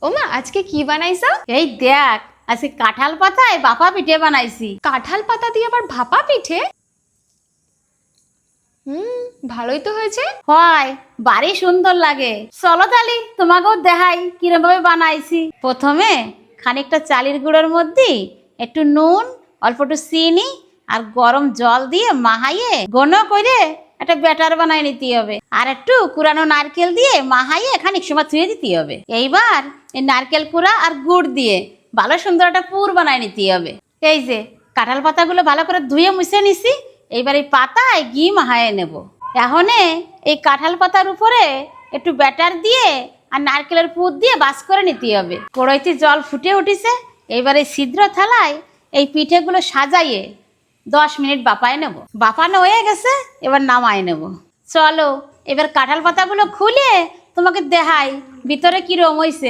ওমা আজকে কি বানাইছো? এই দেখ, আজকে কাঁঠাল পাতায় বাপা পিঠে বানাইছি। কাঁঠাল পাতা দিয়ে আবার ভাপা পিঠে? ভালোই তো হয়েছে। হয়, বাড়ি সুন্দর লাগে। চলো তালি তোমাকেও দেখাই কিরম ভাবে বানাইছি। প্রথমে খানিকটা চালের গুঁড়োর মধ্যে একটু নুন, অল্প একটু চিনি আর গরম জল দিয়ে মাহাইয়ে ঘন করে একটা ব্যাটার বানাই নিতে হবে। আর একটু কুড়ানো নারকেল দিয়ে মাহাইয়ে খানিক সময় ধুয়ে দিতে হবে। এইবার এই নারকেল কুড়া আর গুড় দিয়ে ভালো সুন্দর একটা পুর বানাই নিতে হবে। এই যে কাঁঠাল পাতাগুলো ভালো করে ধুয়ে মুছে নিছি, এইবার এই পাতায় ঘি মাহায়ে নেব। এখন এই কাঁঠাল পাতার উপরে একটু ব্যাটার দিয়ে আর নারকেলের পুর দিয়ে বাস করে নিতে হবে। কড়াইতে জল ফুটে উঠেছে, এইবার এই ছিদ্র থালায় এই পিঠেগুলো সাজাইয়ে 10 মিনিট বাপায় নেব। বাপানো হয়ে গেছে, এবার নামায় নেব। চলো এবার কাঁঠাল পাতাগুলো খুলে তোমাকে দেখাই ভিতরে কিরম হয়েছে।